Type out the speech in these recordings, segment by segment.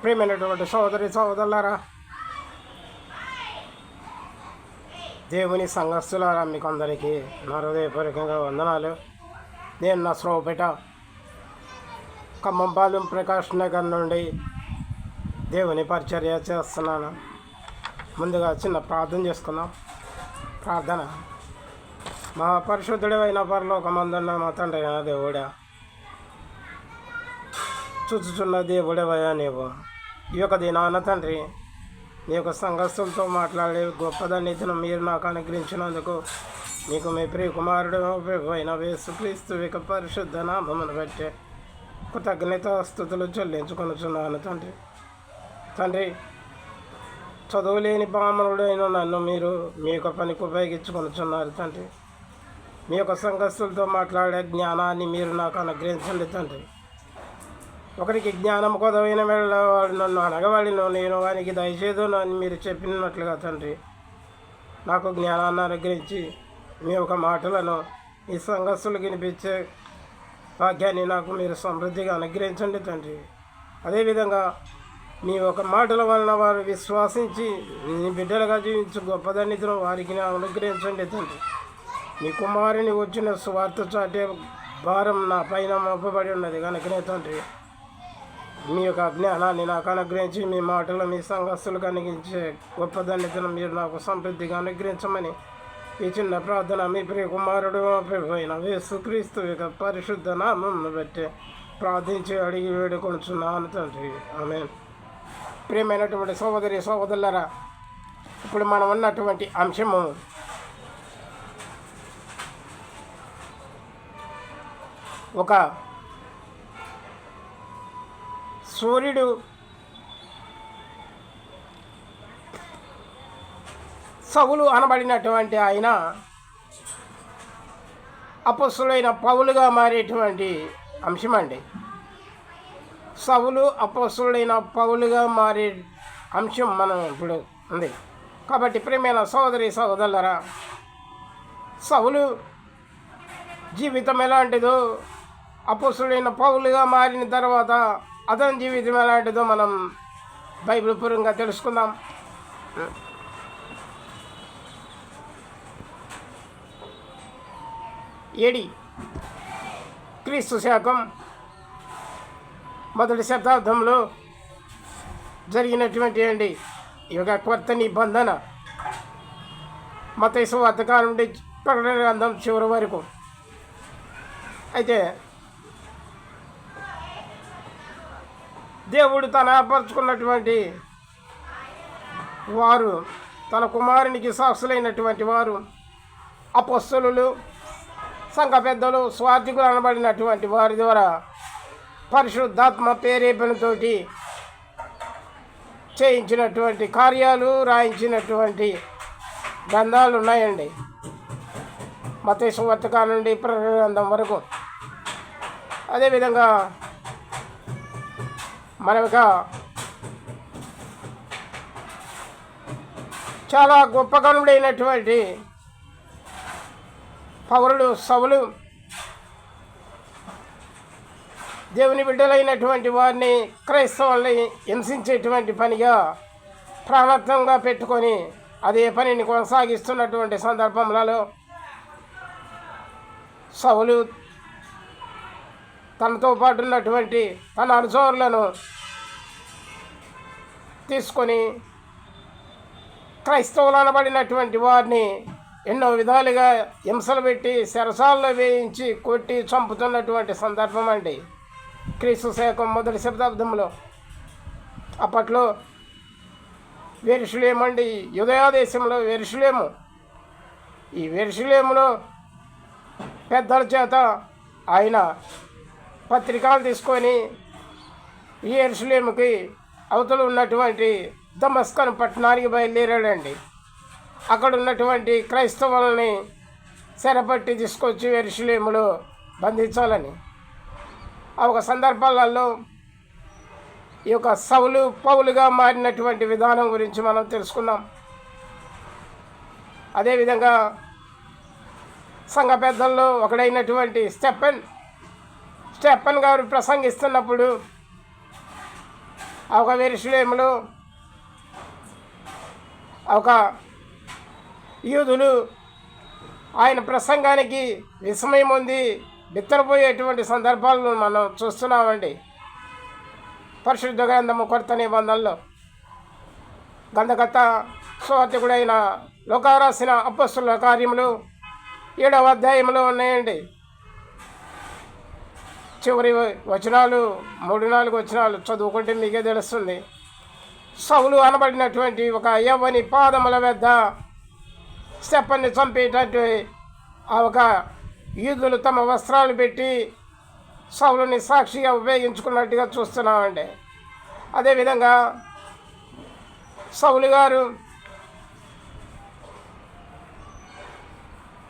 ప్రియమైనటువంటి సోదరి సోదరులారా, దేవుని సంఘస్థులారా, మీకు అందరికీ నా హృదయపూర్వకంగా వందనాలు. నేను నా శ్రోపేట ఖమ్మంపాలెం ప్రకాష్ నగర్ నుండి దేవుని పరిచర్య చేస్తున్నాను. ముందుగా చిన్న ప్రార్థన చేసుకుందాం. ప్రార్థన. మా పరిశుద్ధుడైన పరలోకమందున్న మా తండ్రి అయిన దేవుడా, చూచుచున్న దేవుడవయ్యా, నీవు ఈ యొక్క దినాన తండ్రి నీ యొక్క సంఘస్థులతో మాట్లాడే గొప్పదన్నిటిని మీరు నాకు అనుగ్రహించినందుకు నీకు మీ ప్రియ కుమారుడు అయిన యేసుక్రీస్తు యొక్క పరిశుద్ధ నామమును బట్టి కృతజ్ఞత స్తుతులు చెల్లించుకొనుచున్నాను. తండ్రి, చదువులేని బ్రాహ్మణుడైన నన్ను మీరు మీ యొక్క పనికి ఉపయోగించుకొనుచున్నారు. తండ్రి, మీ యొక్క సంఘస్థులతో మాట్లాడే జ్ఞానాన్ని మీరు నాకు అనుగ్రహించండి. తండ్రి, ఒకరికి జ్ఞానం కొదవైన వెళ్ళవాడు నన్ను అనగవాడిను, నేను వానికి దయచేదును అని మీరు చెప్పినట్లుగా తండ్రి, నాకు జ్ఞానాన్ని అనుగ్రహించి మీ యొక్క మాటలను ఈ సంఘస్థులకు వినిపించే భాగ్యాన్ని నాకు మీరు సమృద్ధిగా అనుగ్రహించండి. తండ్రి, అదేవిధంగా మీ ఒక మాటల వలన వారు విశ్వాసించి మీ బిడ్డలుగా జీవించు గొప్పదన్నిటిని వారికి అనుగ్రహించండి. తండ్రి, మీ కుమారుని వచ్చిన స్వార్థ చాటే భారం నా పైన మోపబడి ఉన్నది కనుకనే తండ్రి, మీ యొక్క జ్ఞానాన్ని నాకు అనుగ్రహించి మీ మాటలు మీ సంఘస్థులకు అనుగ్రహించే గొప్పదన్నిటిని మీరు నాకు సమృద్ధిగా అనుగ్రహించమని ఈ చిన్న ప్రార్థన మీ ప్రియ కుమారుడు అయిన యేసుక్రీస్తు యొక్క పరిశుద్ధ నామమును బట్టి ప్రార్థించి అడిగి వేడుకొనుచున్నాను తండ్రి. ఆమేన్. ప్రియమైనటువంటి సోదరి సోదరులారా, ఇప్పుడు మనం ఉన్నటువంటి అంశము ఒక సూర్యుడు సౌలు అనబడినటువంటి ఆయన అపొస్తలుడైన పౌలుగా మారేటువంటి అంశం అండి. సౌలు అపొస్తలుడైన పౌలుగా మారే అంశం మనం ఇప్పుడు ఉంది. కాబట్టి ప్రియమైన సోదరి సోదరులారా, సౌలు జీవితం ఎలాంటిదో, అపొస్తలుడైన పౌలుగా మారిన తర్వాత అతని జీవితం ఎలాంటిదో మనం బైబిల్ పూర్వంగా తెలుసుకుందాం. ఏడి క్రీస్తు శకం మొదటి శతాబ్దంలో జరిగినటువంటి ఈ యొక్క కొత్త నిబంధన మత్తయి సువార్త కాలం నుండి ప్రకటన గ్రంథం చివరి వరకు. అయితే దేవుడు తను ఏర్పరచుకున్నటువంటి వారు, తన కుమారునికి సాక్షులైనటువంటి వారు, అపొస్తలులు, సంఘ పెద్దలు, స్వార్థికులు అనబడినటువంటి వారి ద్వారా పరిశుద్ధాత్మ ప్రేరేపణతోటి చేయించినటువంటి కార్యాలు, రాయించినటువంటి గ్రంథాలు ఉన్నాయండి. మత్తయి సువార్త కాలం నుండి ప్రకటన గ్రంథం వరకు. అదేవిధంగా మనక చాలా గొప్ప గనుడైనటువంటి పౌరుడు సౌలు దేవుని బిడ్డలైనటువంటి వారిని, క్రైస్తవుల్ని హింసించేటువంటి పనిగా ప్రాణత్వంగా పెట్టుకొని అదే పనిని కొనసాగిస్తున్నటువంటి సందర్భంలో సౌలు తనతో పాటు ఉన్నటువంటి తన అనుచరులను తీసుకొని క్రైస్తవులు అనబడినటువంటి వారిని ఎన్నో విధాలుగా హింసలు పెట్టి చెరసాలలో వేయించి కొట్టి చంపుతున్నటువంటి సందర్భం అండి. క్రీస్తు శకం మొదటి శతాబ్దంలో. అప్పట్లో యెరూషలేము అండి, యూదయ దేశంలో యెరూషలేము. ఈ యెరూషలేములో పెద్దల చేత ఆయన పత్రికలు తీసుకొని ఈ యెరూషలేముకి అవతల ఉన్నటువంటి దమస్కను పట్టణానికి బయలుదేరాడండి. అక్కడ ఉన్నటువంటి క్రైస్తవులని చెరపట్టి తీసుకొచ్చి యెరూషలేములో బంధించాలని. ఆ ఒక సందర్భాలలో ఈ యొక్క సౌలు పౌలుగా మారినటువంటి విధానం గురించి మనం తెలుసుకుందాం. అదేవిధంగా సంఘ పెద్దల్లో ఒకడైనటువంటి స్టెఫెన్ గారు ప్రసంగిస్తున్నప్పుడు ఒక యెరూషలేములో ఒక యూదులు ఆయన ప్రసంగానికి విస్మయం ఉంది బిత్తరపోయేటువంటి సందర్భాలను మనం చూస్తున్నామండి. పరిశుద్ధ గ్రంథము కొత్త నిబంధనలో గ్రంథకర్త సువార్తికుడైన లూకా రాసిన అపొస్తలుల కార్యములు 7వ అధ్యాయంలో ఉన్నాయండి. చివరి వచనాలు 3-4 వచనాలు చదువుకుంటే మీకే తెలుస్తుంది. సౌలు అనబడినటువంటి ఒక యవ్వని పాదముల వద్ద స్టెఫెనుని చంపేటటువంటి ఆ ఒక యూదులు తమ వస్త్రాలు పెట్టి సౌలుని సాక్షిగా ఉపయోగించుకున్నట్టుగా చూస్తున్నామండి. అదేవిధంగా సౌలు గారు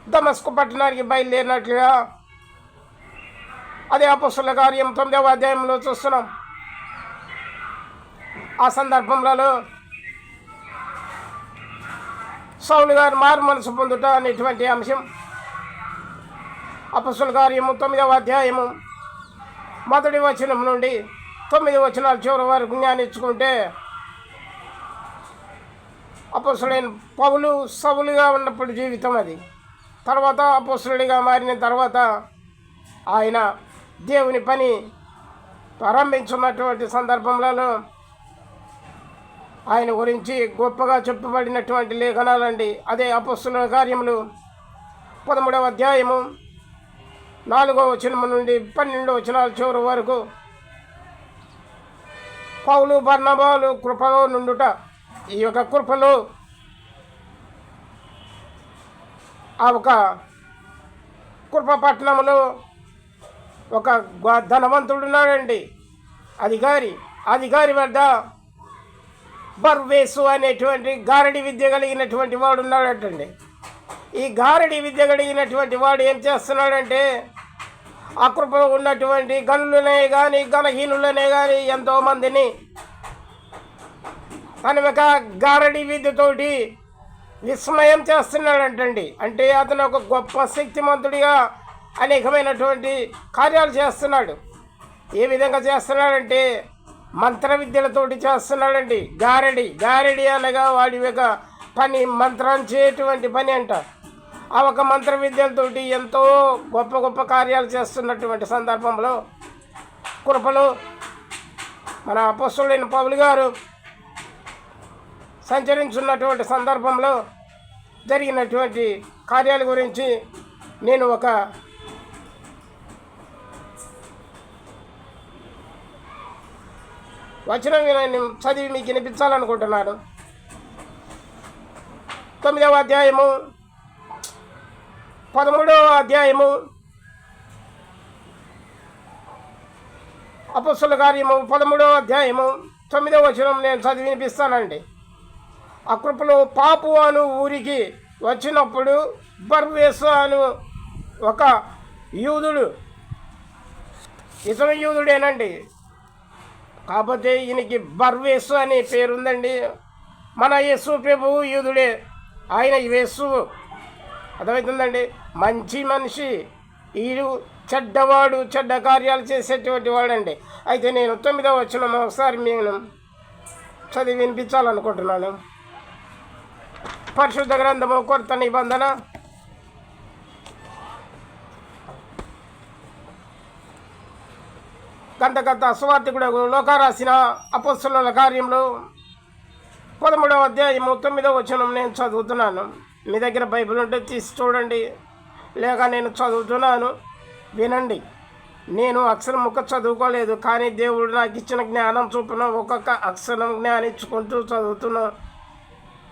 దమస్కు పట్టణానికి బయలుదేరినట్లుగా అదే అపొస్తలుల కార్యం 9వ అధ్యాయంలో చూస్తున్నాం. ఆ సందర్భంలో సౌలు గారు మారు మనసు పొందుట అనేటువంటి అంశం అపొస్తలుల కార్యము 9వ అధ్యాయము 1వ వచనం నుండి 9 వచనాల చివరి వరకు జ్ఞానించుకుంటే అపొస్తలుడైన పౌలు సౌలుగా ఉన్నప్పుడు జీవితం అది. తర్వాత అపొస్తలుడిగా మారిన తర్వాత ఆయన దేవుని పని ప్రారంభించున్నటువంటి సందర్భంలో ఆయన గురించి గొప్పగా చెప్పబడినటువంటి లేఖనాలండి. అదే అపొస్తలుల కార్యములు 13వ అధ్యాయము 4వ వచనం నుండి 12వ వచనాల చివరి వరకు పౌలు బర్నబాలు కృపలో నుండుట. ఈ యొక్క కృపలో ఆ ఒక కృప పట్టణంలో ఒక ధనవంతుడు ఉన్నాడండి, అధికారి వద్ద బర్వేసు అనేటువంటి గారడి విద్య కలిగినటువంటి వాడు ఉన్నాడటండి. ఈ గారడి విద్య కలిగినటువంటి వాడు ఏం చేస్తున్నాడంటే ఆ కృపలో ఉన్నటువంటి గనులనే కానీ గణహీనులనే కానీ ఎంతోమందిని తన యొక్క గారడి విద్యతోటి విస్మయం చేస్తున్నాడంటండి. అంటే అతను ఒక గొప్ప శక్తిమంతుడిగా అనేకమైనటువంటి కార్యాలు చేస్తున్నాడు. ఏ విధంగా చేస్తున్నాడంటే మంత్ర విద్యలతోటి చేస్తున్నాడండి. గారడి అనగా వాడి యొక్క పని మంత్రించేటువంటి పని అంట. ఆ ఒక మంత్ర విద్యలతోటి ఎంతో గొప్ప గొప్ప కార్యాలు చేస్తున్నటువంటి సందర్భంలో కృపలో మన అపొస్తలుడైన పౌలు గారు సంచరించున్నటువంటి సందర్భంలో జరిగినటువంటి కార్యాల గురించి నేను ఒక వచనం చదివి మీకు వినిపించాలనుకుంటున్నాను. 9వ అధ్యాయము 13వ అధ్యాయము అపొస్తలుల కార్యము 13వ అధ్యాయము 9వ వచనం నేను చదివి వినిపిస్తానండి. ఆ కృపలో పాపు అను ఊరికి వచ్చినప్పుడు బర్వేసు అను ఒక యూదుడు, ఇతను యూదుడేనండి, కాకపోతే ఈయనకి బర్వేసు అనే పేరుందండి. మన యేసు ప్రభువు యూదుడే, ఆయన యేసు, అర్థమవుతుందండి. మంచి మనిషి, ఈడు చెడ్డవాడు, చెడ్డ కార్యాలు చేసేటువంటి వాడండి. అయితే నేను 9వ వచనం ఒకసారి నేను చదివి వినిపించాలనుకుంటున్నాను. పరిశుద్ధ గ్రంథము కొత్త నిబంధన గ్రంథకర్త సువార్తికుడు లూకా రాసిన అపొస్తలుల కార్యంలో 13వ అధ్యాయము 9వ వచనం నేను చదువుతున్నాను. మీ దగ్గర బైబిల్ ఉంటే తీసి చూడండి, లేక నేను చదువుతున్నాను వినండి. నేను అక్షరం ముక్క చదువుకోలేదు, కానీ దేవుడు నాకు ఇచ్చిన జ్ఞానం చొప్పున ఒక్కొక్క అక్షరం జ్ఞానించుకుంటూ చదువుతున్నా.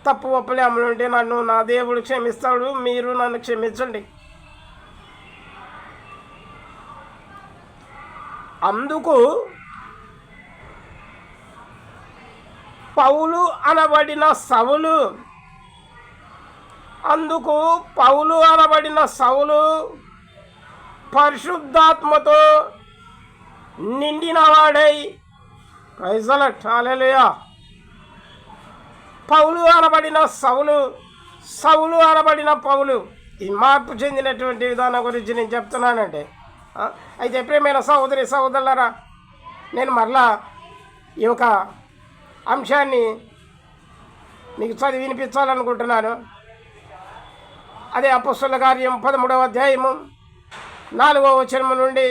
తప్పు ఒప్పలే అమలుంటే నన్ను నా దేవుడు క్షమిస్తాడు, మీరు నన్ను క్షమించండి. అందుకు పౌలు అనబడిన సౌలు పరిశుద్ధాత్మతో నిండినవాడై, ప్రైజ్ హల్లెలూయా. పౌలు అనబడిన సౌలు అనబడిన పౌలు, ఈ మార్పు చెందినటువంటి విధానం గురించి నేను చెప్తున్నానండి. అయితే ప్రియమైన సహోదరి సహోదరులారా, నేను మరలా ఈ యొక్క అంశాన్ని మీకు చదివి వినిపించాలనుకుంటున్నాను. అదే అపొస్తలుల కార్యం 13వ అధ్యాయము 4వ వచనం నుండి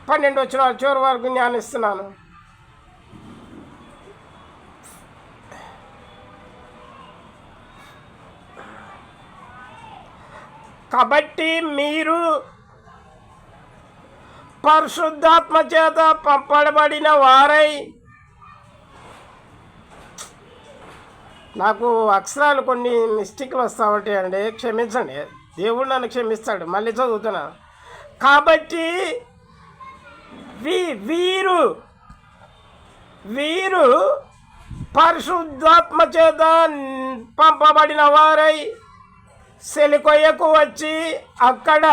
12 వచనాల చివరి వరకు ధ్యానిస్తున్నాను. కాబట్టి మీరు పరిశుద్ధాత్మ చేత పంపబడిన వారై, నాకు అక్షరాలు కొన్ని మిస్టేక్లు వస్తూ ఉంటాయండి, క్షమించండి, దేవుడు నన్ను క్షమిస్తాడు. మళ్ళీ చదువుతున్నాను. కాబట్టి వీరు పరిశుద్ధాత్మ చేత పంపబడిన వారై సెలికొయ్యకు వచ్చి అక్కడ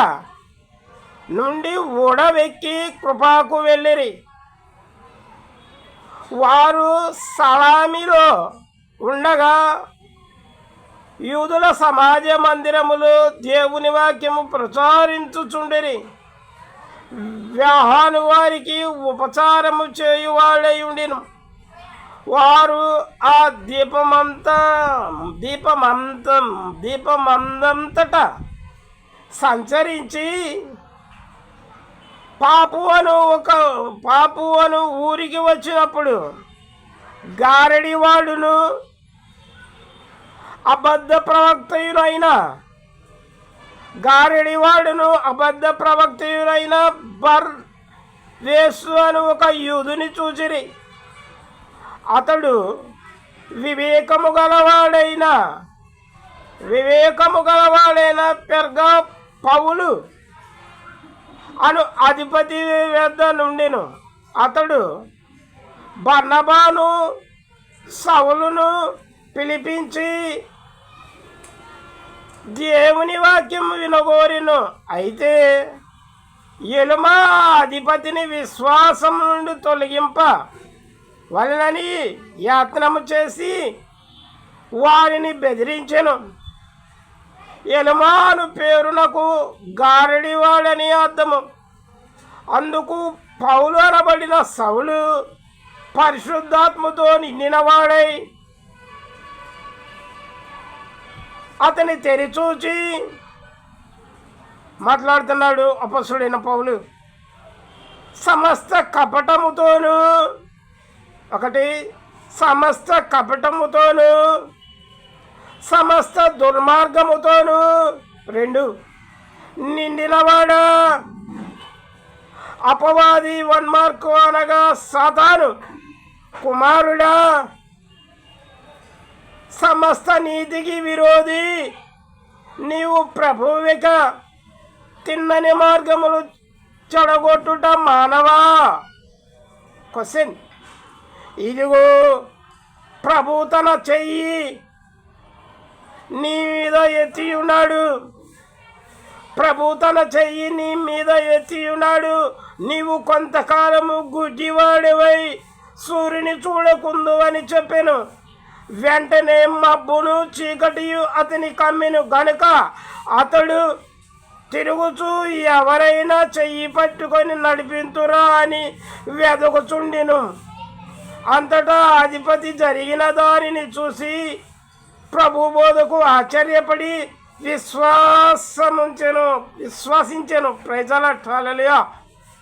నుండి ఓడవెక్కి కృపాకు వెళ్ళిరి. వారు సలామిలో ఉండగా యూదుల సమాజ మందిరములు దేవుని వాక్యము ప్రచారించుచుండిరి. వ్యాహాను వారికి ఉపచారము చేయువాడై ఉండిను. వారు ఆ దీపమందంతట సంచరించి పాపువను ఊరికి వచ్చినప్పుడు గారడివాడును అబద్ధ ప్రవక్తయునైన బర్వేసు అను ఒక యూదుని చూచిరి. అతడు వివేకము గలవాడైన పెర్గా పౌలు అను అధిపతి వద్ద నుండిను. అతడు బర్నబాను సౌలును పిలిపించి దేవుని వాక్యం వినగోరిను. అయితే ఎలుమా అధిపతిని విశ్వాసం నుండి తొలగింప వలనని యాత్నము చేసి వారిని బెదిరించెను. ఎలుమాను పేరునకు గారడివాడని అర్థము. అందుకు పౌలు అనబడిన సౌలు పరిశుద్ధాత్మతో నిండినవాడై అతని తెరిచూచి మాట్లాడుతున్నాడు. అపొస్తలుడైన పౌలు సమస్త కపటముతోనూ 1 సమస్త కపటముతోనూ సమస్త దుర్మార్గముతోనూ 2 నిండినవాడా అపవాది వన్మార్కు అనగా సాతాను కుమారుడా సమస్త నీతికి విరోధి నీవు ప్రభువిక తిన్నని మార్గములు చెడగొట్టుట మానవా. క్వశ్చన్. ఇదిగో ప్రభు తన చెయ్యి నీ మీద ఎత్తి ఉన్నాడు. నీవు కొంతకాలము గుడ్డివాడివై సూర్యుని చూడకుందు అని చెప్పాను. వెంటనే మబ్బును చీకటియు అతని కమ్మెను గనుక అతడు తిరుగుచూ ఎవరైనా చెయ్యి పట్టుకొని నడిపింతురా అని వెదకుచుండెను. అంతటా అధిపతి జరిగిన దానిని చూసి ప్రభు బోధకు ఆశ్చర్యపడి విశ్వసించెను. ప్రజల హల్లెలూయా.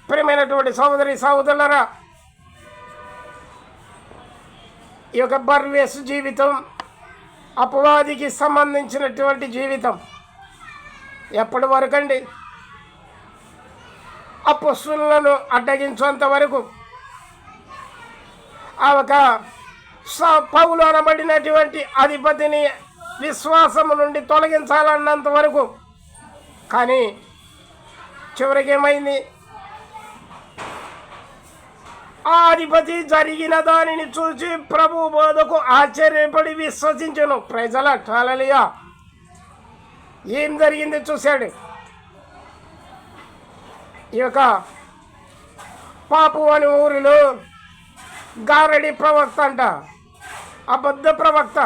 ప్రియమైనటువంటి సహోదరి సహోదరులారా, ఈ యొక్క బర్వేసు జీవితం అపవాదికి సంబంధించినటువంటి జీవితం. ఎప్పటి వరకు అండి? అపొస్తలులను అడ్డగించేంత వరకు. ఆ ఒక పౌలు అనబడినటువంటి అధిపతిని విశ్వాసము నుండి తొలగించాలన్నంత వరకు. కానీ చివరికి ఏమైంది? ఆ అధిపతి జరిగిన దానిని చూసి ప్రభు బోధకు ఆశ్చర్యపడి విశ్వసించెను. ప్రజల హల్లెలూయా. ఏం జరిగింది చూశాడు. ఈ యొక్క పాపు అని ఊరిలో గారడి ప్రవక్త అంట, అబద్ధ ప్రవక్త,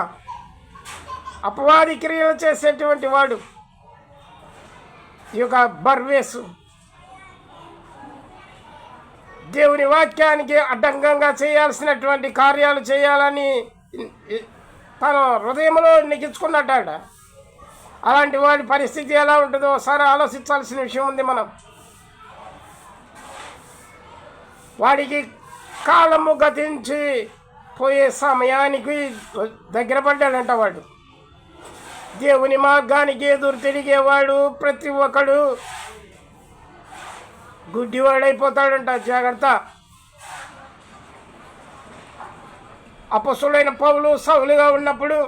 అపవాది క్రియలు చేసేటువంటి వాడు ఈ యొక్క బర్వేసు దేవుని వాక్యానికి అడ్డంకంగా చేయాల్సినటువంటి కార్యాలు చేయాలని తన హృదయంలో నెగ్గించుకున్నట్ట. అలాంటి వాడి పరిస్థితి ఎలా ఉంటుందో ఒకసారి ఆలోచించాల్సిన విషయం ఉంది. మనం వాడికి కాలము గతించి పోయే సమయానికి దగ్గర పడ్డాడంట. వాడు దేవుని మార్గానికి ఎదురు తిరిగేవాడు ప్రతి ఒక్కడు గుడ్డివాడైపోతాడంట. జాగ్రత్త. అపొస్తలుడైన పౌలు సౌలుగా ఉన్నప్పుడు,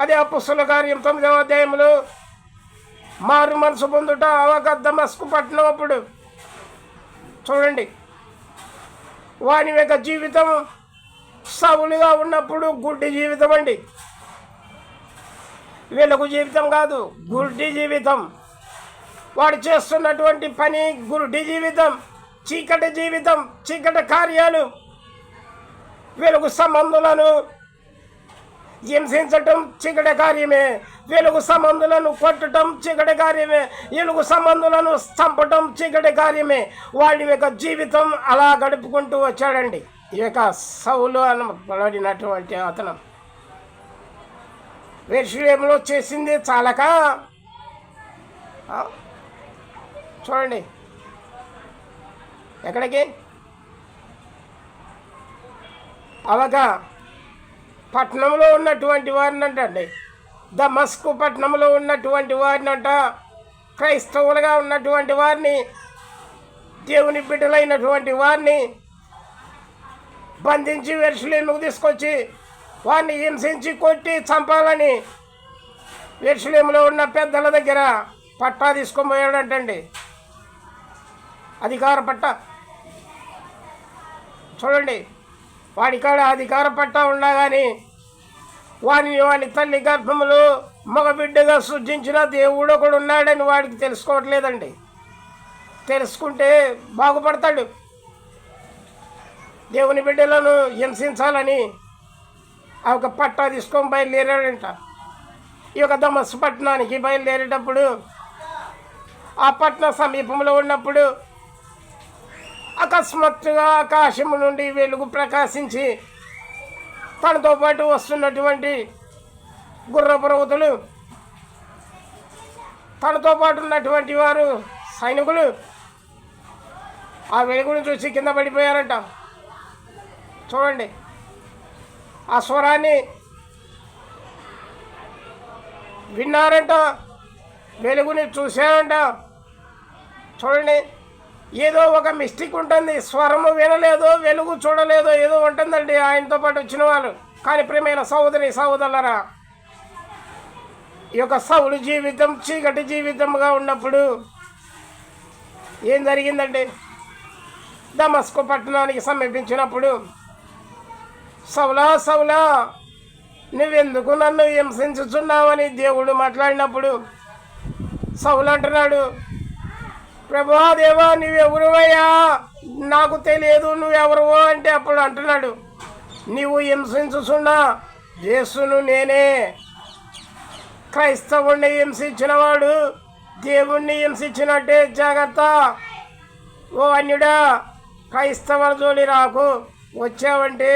అదే అపొస్తలుల కార్యం 9వ అధ్యాయంలో మారు మనసు పొందుట అవగా దమస్కు పట్టణం. అప్పుడు చూడండి, వాని యొక్క జీవితం సౌలుగా ఉన్నప్పుడు గుడ్డి జీవితం అండి. వెలుగు జీవితం కాదు, గుడ్డి జీవితం. వాడు చేస్తున్నటువంటి పని గుడ్డి జీవితం, చీకటి జీవితం, చీకటి కార్యాలు. వెలుగు సంబంధులను హింసించటం చీకటి కార్యమే, వెలుగు సంబంధులను కొట్టడం చీకటి కార్యమే, వెలుగు సంబంధులను చంపటం చీకటి కార్యమే. వాడి యొక్క జీవితం అలా గడుపుకుంటూ వచ్చాడండి. ఈ యొక్క సౌలు అనబడినటువంటి అతను యెరూషలేములో చేసింది చాలక చూడండి ఎక్కడికి అవగా పట్టణంలో ఉన్నటువంటి వారినంటండి, దమస్కు పట్టణంలో ఉన్నటువంటి వారినంట, క్రైస్తవులుగా ఉన్నటువంటి వారిని, దేవుని బిడ్డలైనటువంటి వారిని బంధించి యెరూషలేముకు తీసుకొచ్చి వారిని హింసించి కొట్టి చంపాలని యెరూషలేములో ఉన్న పెద్దల దగ్గర పట్టా తీసుకొని పోయాడంటండి. అధికార పట్టా. చూడండి, వాడికాడ అధికార పట్టా ఉన్నా కానీ వాని తల్లి గర్భములు మగబిడ్డగా సృజించిన దేవుడు ఒకడు ఉన్నాడని వాడికి తెలుసుకోవట్లేదండి. తెలుసుకుంటే బాగుపడతాడు. దేవుని బిడ్డలను హింసించాలని ఆ ఒక పట్టా తీసుకొని బయలుదేరాడంట. ఈ యొక్క దమస్కు పట్టణానికి బయలుదేరేటప్పుడు ఆ పట్టణ సమీపంలో ఉన్నప్పుడు అకస్మాత్తుగా ఆకాశం నుండి వెలుగు ప్రకాశించి తనతో పాటు వస్తున్నటువంటి గుర్రపు రౌతులు, తనతో పాటు ఉన్నటువంటి వారు సైనికులు ఆ వెలుగును చూసి కింద పడిపోయారంట. చూడండి, ఆ స్వరాన్ని విన్నారంట, వెలుగుని చూశారంట. చూడండి, ఏదో ఒక మిస్టేక్ ఉంటుంది. స్వరము వినలేదో, వెలుగు చూడలేదో, ఏదో ఉంటుందండి ఆయనతో పాటు వచ్చిన వాళ్ళు. కానీ ప్రియమైన సహోదరి సహోదరులారా, ఈ యొక్క సౌలు జీవితం చీకటి జీవితంగా ఉన్నప్పుడు ఏం జరిగిందండి? దమస్కు పట్టణానికి సమీపించినప్పుడు, సౌలా సౌలా నువ్వెందుకు నన్ను హింసించుచున్నావని దేవుడు మాట్లాడినప్పుడు సౌలు అంటున్నాడు, ప్రభువా దేవా నువ్వెవరువయ్యా, నాకు తెలియదు నువ్వెవరువో అంటే అప్పుడు అంటున్నాడు, నీవు హింసించుచున్న యేసును నేనే. క్రైస్తవుణ్ణి హింసించినవాడు దేవుణ్ణి హింసించినట్టే. జాగ్రత్త ఓ అన్యుడా, క్రైస్తవుల జోలి రాకు. వచ్చావంటే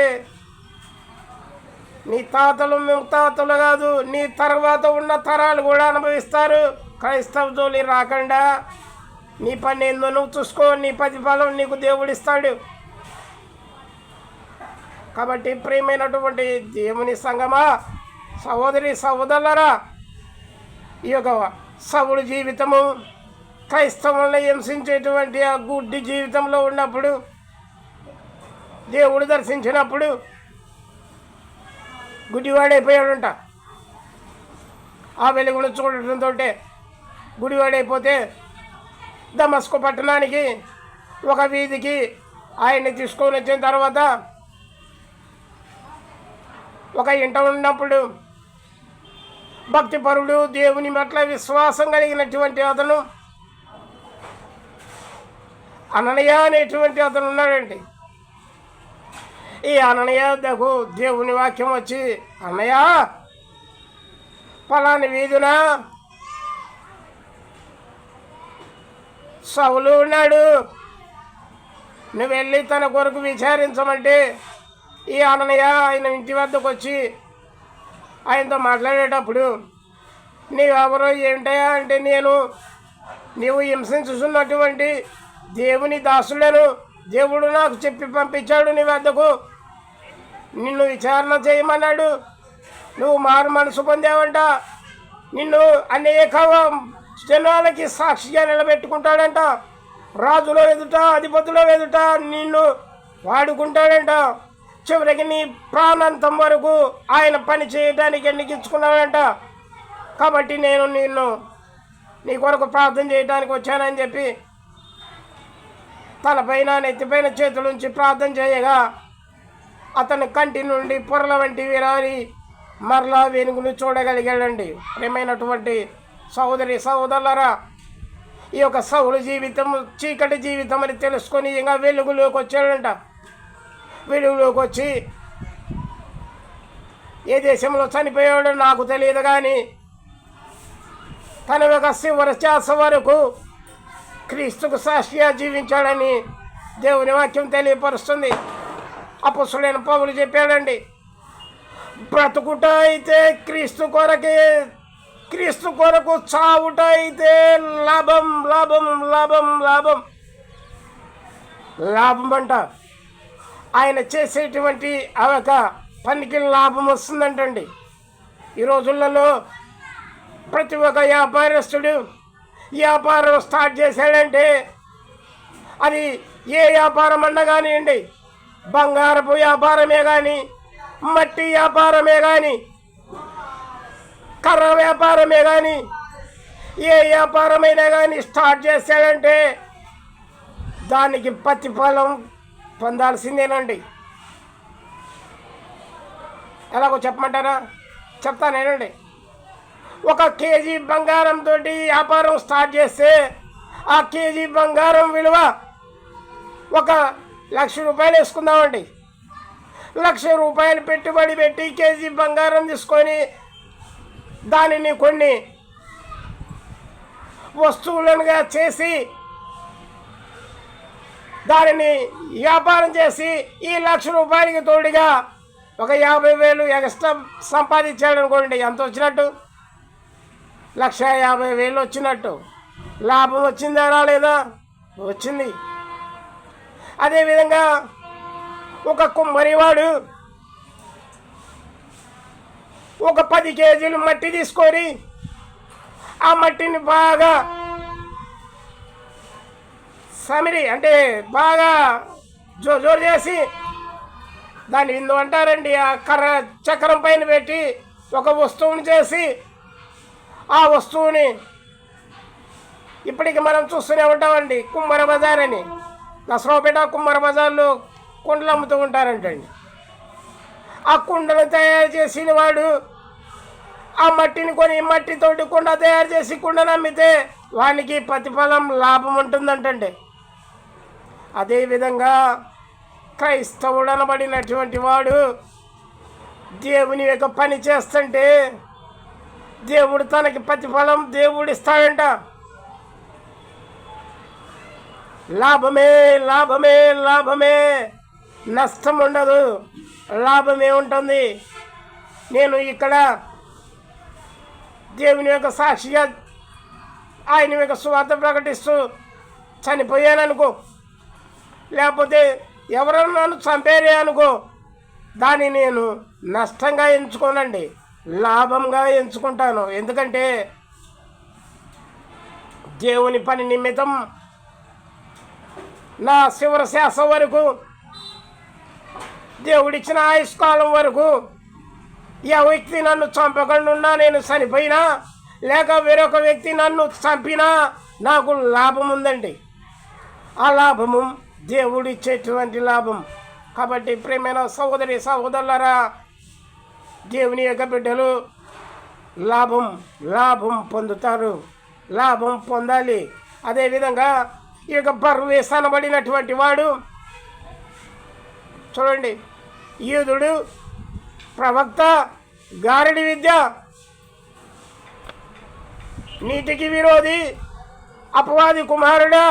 నీ తాతలు ముత్తాతలు కాదు, నీ తర్వాత ఉన్న తరాలు కూడా అనుభవిస్తారు. క్రైస్తవ జోలి రాకుండా నీ పని ఏందో నువ్వు చూసుకో, నీ ప్రతిఫలం నీకు దేవుడు ఇస్తాడు. కాబట్టి ప్రియమైనటువంటి దేవుని సంగమా, సహోదరి సహోదరులారా, ఈ యొక్క సౌలు జీవితము క్రైస్తవులను హింసించేటువంటి ఆ గుడ్డి జీవితంలో ఉన్నప్పుడు దేవుడు దర్శించినప్పుడు గుడ్డివాడైపోయాడంట. ఆ వెలుగును చూడటంతో గుడివాడైపోతే దమస్కు పట్టణానికి ఒక వీధికి ఆయన్ని తీసుకొని వచ్చిన తర్వాత ఒక ఇంట ఉన్నప్పుడు భక్తిపరుడు, దేవుని పట్ల విశ్వాసం కలిగినటువంటి అతను అననీయ అనేటువంటి అతను ఉన్నాడండి. ఈ అననీయ దగ్గు దేవుని వాక్యం వచ్చి, అన్నయ్య పలాని వీధున సౌలు ఉన్నాడు, నువ్వు వెళ్ళి తన కొరకు విచారించమంటే ఈ అననయ్య ఆయన ఇంటి వద్దకు వచ్చి ఆయనతో మాట్లాడేటప్పుడు నీవెవరో ఏంటయా అంటే, నీవు హింసించుతున్నటువంటి దేవుని దాసులను దేవుడు నాకు చెప్పి పంపించాడు నీ వద్దకు, నిన్ను విచారణ చేయమన్నాడు. నువ్వు మారు మనసు పొందావంట, నిన్ను అనేక జనాలకి సాక్షిగా నిలబెట్టుకుంటాడంట, రాజుల ఎదుట అధిపతుల ఎదుట నిన్ను వాడుకుంటాడంట. చివరికి నీ ప్రాణాంతం వరకు ఆయన పని చేయడానికి ఎన్నికించుకున్నాడంట. కాబట్టి నేను నీ కొరకు ప్రార్థన చేయడానికి వచ్చానని చెప్పి తలపైన నెత్తిపైన చేతులుంచి ప్రార్థన చేయగా అతని కంటి నుండి పొరల వంటి విరారి మరలా వెనుకను చూడగలిగాడండి. ప్రియమైనటువంటి సహోదరి సహోదరులారా, ఈ యొక్క సౌలు జీవితం చీకటి జీవితం అని తెలుసుకొని ఇంకా వెలుగులోకి వచ్చాడంట. వెలుగులోకి వచ్చి ఏ దేశంలో చనిపోయాడో నాకు తెలియదు, కానీ తన యొక్క చివరి శ్వాస వరకు క్రీస్తుకు సాక్షిగా జీవించాడని దేవుని వాక్యం తెలియపరుస్తుంది. అపొస్తలుడైన పౌలు చెప్పాడండి, బ్రతుకుట అయితే క్రీస్తు కొరకే, క్రీస్తు కొరకు చావుట అయితే లాభం లాభం లాభం లాభం లాభం అంట. ఆయన చేసేటువంటి ఆ యొక్క పనికి లాభం వస్తుందంటండి. ఈ రోజులలో ప్రతి ఒక్క వ్యాపారస్తుడు వ్యాపారం స్టార్ట్ చేశాడంటే అది ఏ వ్యాపారం అన్నా కానివ్వండి, బంగారపు వ్యాపారమే కానీ, మట్టి వ్యాపారమే కానీ, కర్ర వ్యాపారమే కానీ, ఏ వ్యాపారమైనా కానీ స్టార్ట్ చేశాడంటే దానికి ప్రతిఫలం పొందాల్సిందేనండి. ఎలాగో చెప్పమంటారా? చెప్తానేనండి. 1 కేజీ బంగారంతో వ్యాపారం స్టార్ట్ చేస్తే ఆ కేజీ బంగారం విలువ 1,00,000 రూపాయలు వేసుకుందామండి. 1,00,000 రూపాయలు పెట్టుబడి పెట్టి కేజీ బంగారం తీసుకొని దానిని కొన్ని వస్తువులుగా చేసి దానిని వ్యాపారం చేసి ఈ 1,00,000 రూపాయలకి తోడుగా 50,000 ఎక్స్ట్రా సంపాదించాడు అనుకోండి. ఎంత వచ్చినట్టు? 1,50,000 వచ్చినట్టు. లాభం వచ్చిందా రాలేదా? వచ్చింది. అదేవిధంగా ఒక కుమ్మరివాడు 10 కేజీలు మట్టి తీసుకొని ఆ మట్టిని బాగా సమిరి అంటే బాగా జోరు చేసి దాన్ని ఇందు అంటారండి, ఆ కర్ర చక్రం పైన పెట్టి ఒక వస్తువుని చేసి ఆ వస్తువుని ఇప్పటికి మనం చూస్తూనే ఉంటామండి. కుమ్మర బజార్ అని నసరావుపేట కుమ్మర బజార్లో కుండలు అమ్ముతూ ఉంటారంటండి. ఆ కుండలు తయారు చేసిన వాడు ఆ మట్టిని కొని మట్టితోటి కుండ తయారు చేసి కుండను అమ్మితే వానికి ప్రతిఫలం లాభం ఉంటుందంటండి. అదేవిధంగా క్రైస్తవుడు అనబడినటువంటి వాడు దేవుని యొక్క పని చేస్తుంటే దేవుడు తనకి ప్రతిఫలం దేవుడు ఇస్తాడంట. లాభమే లాభమే లాభమే, నష్టం ఉండదు, లాభమే ఉంటుంది. నేను ఇక్కడ దేవుని యొక్క సాక్షిగా ఆయన యొక్క సువార్త ప్రకటిస్తూ చనిపోయాననుకో, లేకపోతే ఎవరైనా నన్ను చంపేరే అనుకో, దాన్ని నేను నష్టంగా ఎంచుకోనండి, లాభంగా ఎంచుకుంటాను. ఎందుకంటే దేవుని పని నిమిత్తం నా చివరి శ్వాస వరకు, దేవుడిచ్చిన ఆయుష్కాలం వరకు ఏ వ్యక్తి నన్ను చంపకుండా నేను చనిపోయినా, లేక వేరొక వ్యక్తి నన్ను చంపినా నాకు లాభం ఉందండి. ఆ లాభము దేవుడు ఇచ్చేటువంటి లాభం. కాబట్టి ప్రియమైన సహోదరి సహోదరులారా, దేవుని యొక్క బిడ్డలు లాభం లాభం పొందుతారు, లాభం పొందాలి. అదేవిధంగా ఈ యొక్క బర్వేస్ అనబడినటువంటి వాడు చూడండి, యూదుడు, ప్రవక్త, గారడి విద్య, నీతికి విరోధి, అపవాది కుమారుడా,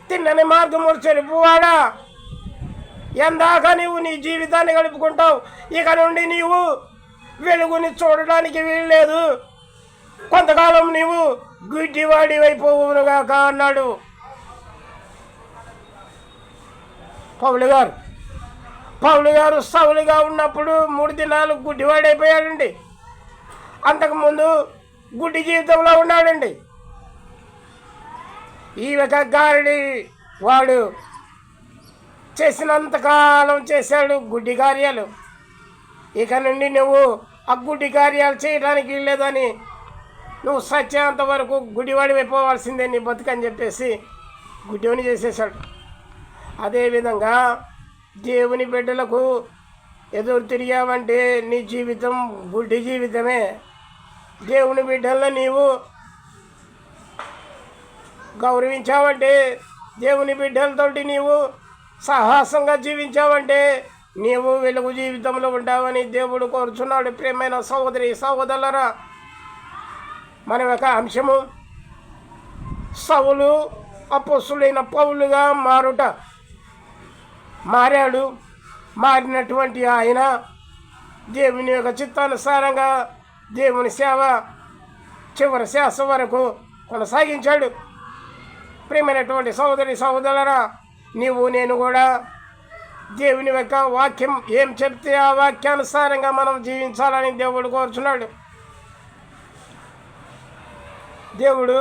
తిన్నని మార్గము చెరుపువాడా, ఎందాక నీవు నీ జీవితాన్ని గడుపుకుంటావు? ఇక నుండి నీవు వెలుగుని చూడడానికి వీల్లేదు. కొంతకాలం నీవు గుడ్డివాడివైపోవునుగాక అన్నాడు పౌలు గారు సౌలుగా ఉన్నప్పుడు 3 దినాలు గుడ్డివాడైపోయాడండి. అంతకుముందు గుడ్డి జీవితంలో ఉన్నాడండి. ఈ ఒక గారడి వాడు చేసినంతకాలం చేశాడు గుడ్డి కార్యాలు. ఇక నుండి నువ్వు ఆ గుడ్డి కార్యాలు చేయడానికి లేదని, నువ్వు సత్యంత వరకు గుడ్డివాడి అయిపోవాల్సిందే నీ బతుకని చెప్పేసి గుడ్డివాడిని చేసేసాడు. అదేవిధంగా దేవుని బిడ్డలకు ఎదురు తిరిగావంటే నీ జీవితం గుడ్డి జీవితమే. దేవుని బిడ్డలను నీవు గౌరవించావంటే, దేవుని బిడ్డలతోటి నీవు సాహసంగా జీవించావంటే నీవు వెలుగు జీవితంలో ఉంటావని దేవుడు కోరుచున్నాడు. ప్రియమైన సహోదరి సహోదరులారా, మన యొక్క అంశము సౌలు అపొస్తలుడైన పౌలుగా మారాడు. మారినటువంటి ఆయన దేవుని యొక్క చిత్తానుసారంగా దేవుని సేవ చివరి శ్వాస వరకు కొనసాగించాడు. ప్రియమైనటువంటి సహోదరి సహోదరులారా, నీవు నేను కూడా దేవుని యొక్క వాక్యం ఏం చెప్తే ఆ వాక్యానుసారంగా మనం జీవించాలని దేవుడు కోరుచున్నాడు. దేవుడు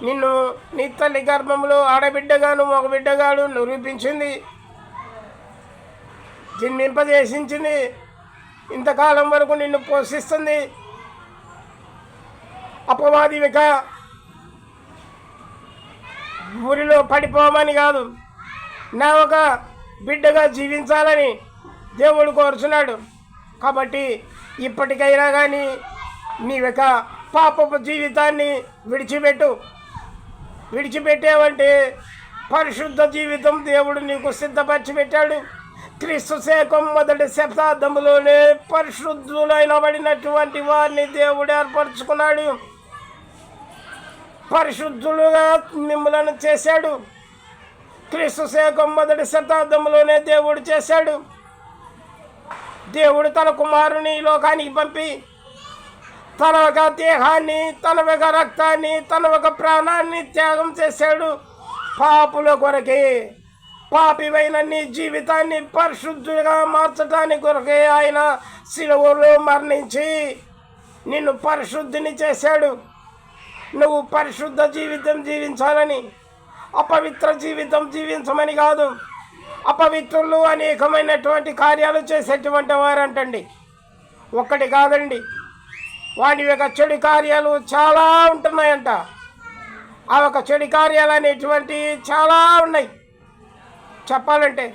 నిన్ను నీ తల్లి గర్భంలో ఆడబిడ్డగాను మగబిడ్డగాను నిరూపించింది, జన్మింపజేసించింది, ఇంతకాలం వరకు నిన్ను పోషిస్తుంది. అపవాదివిక ఊరిలో పడిపోమని కాదు, నా ఒక బిడ్డగా జీవించాలని దేవుడు కోరుచున్నాడు. కాబట్టి ఇప్పటికైనా కానీ నీ యొక్క పాపపు జీవితాన్ని విడిచిపెట్టావంటే పరిశుద్ధ జీవితం దేవుడు నీకు సిద్ధపరిచి పెట్టాడు. క్రీస్తు శకం 1వ శతాబ్దంలోనే పరిశుద్ధులైనబడినటువంటి వారిని దేవుడు ఏర్పరచుకున్నాడు. పరిశుద్ధులుగా మిమ్మలను చేశాడు. క్రీస్తు శకం 1వ శతాబ్దంలోనే దేవుడు చేశాడు. దేవుడు తన కుమారుని లోకానికి పంపి తన ఒక దేహాన్ని, తన ఒక రక్తాన్ని, తన ఒక ప్రాణాన్ని త్యాగం చేశాడు పాపుల కొరకే. పాపివైన నీ జీవితాన్ని పరిశుద్ధులుగా మార్చడానికి కొరకే ఆయన శిలువలో మరణించి నిన్ను పరిశుద్ధిని చేశాడు. నువ్వు పరిశుద్ధ జీవితం జీవించాలని, అపవిత్ర జీవితం జీవించమని కాదు. అపవిత్రులు అనేకమైనటువంటి కార్యాలు చేసేటువంటి వారంటండి, ఒక్కటి కాదండి, వాటి యొక్క చెడు కార్యాలు చాలా ఉంటున్నాయంట. ఆ యొక్క చెడు కార్యాలు అనేటువంటి చాలా ఉన్నాయి. చెప్పాలంటే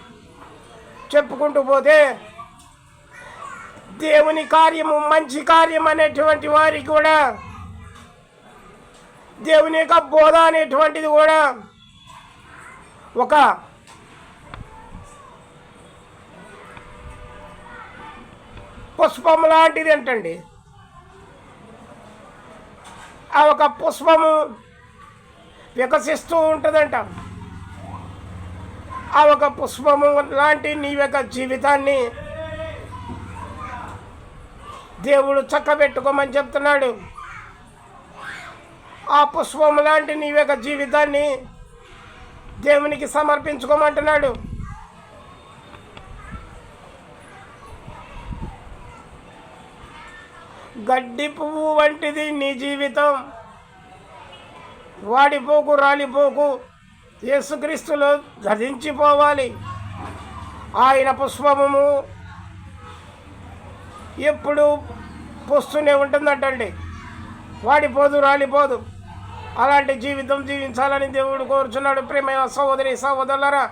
చెప్పుకుంటూ పోతే దేవుని కార్యము, మంచి కార్యం అనేటువంటి వారికి కూడా, దేవుని యొక్క బోధ అనేటువంటిది కూడా ఒక పుష్పం లాంటిది అంటండి. ఆ ఒక పుష్పము వికసిస్తూ ఉంటుందంట. ఆ ఒక పుష్పము లాంటి నీ యొక్క జీవితాన్ని దేవుడు చక్కబెట్టుకోమని చెప్తున్నాడు. ఆ పుష్పము లాంటి నీ యొక్క జీవితాన్ని దేవునికి సమర్పించుకోమంటున్నాడు. గడ్డి పువ్వు వంటిది నీ జీవితం, వాడిపోకు రాలిపోకు, యేసుక్రీస్తులో ధరించిపోవాలి. ఆయన పుష్పము ఎప్పుడు పూస్తూనే ఉంటుందంటండి, వాడిపోదు రాలిపోదు. అలాంటి జీవితం జీవించాలని దేవుడు కోరుచున్నాడు. ప్రియమైన సహోదరి సహోదరులారా,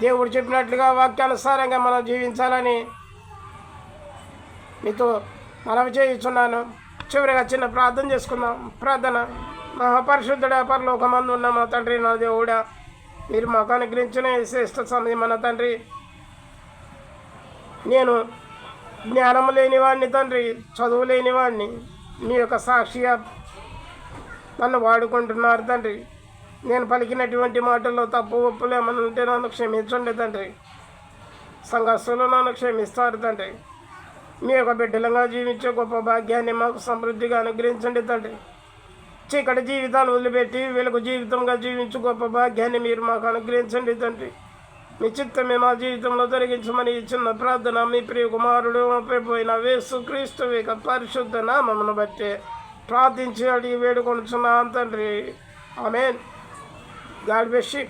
దేవుడు చెప్పినట్లుగా వాక్యానుసారంగా మనం జీవించాలని మీతో మనవి చేయుచున్నాను. చివరిగా చిన్న ప్రార్థన చేసుకుందాం. ప్రార్థన. మహాపరిశుద్ధుడా, పరలోకమందు ఉన్న మా తండ్రి, నా దేవుడా, మీరు మాకు అనుగ్రహించిన శ్రేష్ఠ సమయం మన తండ్రి. నేను జ్ఞానము లేనివాడిని తండ్రి, చదువు లేనివాడిని, మీ యొక్క సాక్షిగా నన్ను వాడుకుంటున్నారు తండ్రి. నేను పలికినటువంటి మాటల్లో తప్పు ఒప్పులు ఏమైనా ఉంటే నన్ను క్షమించండి తండ్రి. సంఘస్థులు నన్ను క్షమిస్తారు తండ్రి. మీ యొక్క బిడ్డలంగా జీవించే గొప్ప భాగ్యాన్ని మాకు సమృద్ధిగా అనుగ్రహించండి తండ్రి. చీకటి జీవితాలు వదిలిపెట్టి వెలుగు జీవితంగా జీవించు గొప్ప భాగ్యాన్ని మీరు మాకు అనుగ్రహించండి తండ్రి. మీ చిత్తమే మా జీవితంలో జరిగించమని చిన్న ప్రార్థన మీ ప్రియ కుమారుడు పోయిన యేసుక్రీస్తు యొక్క పరిశుద్ధ నామమును బట్టి ప్రార్థించి అడిగి వేడుకొనుచున్నాను తండ్రి. ఆమేన్. God bless you.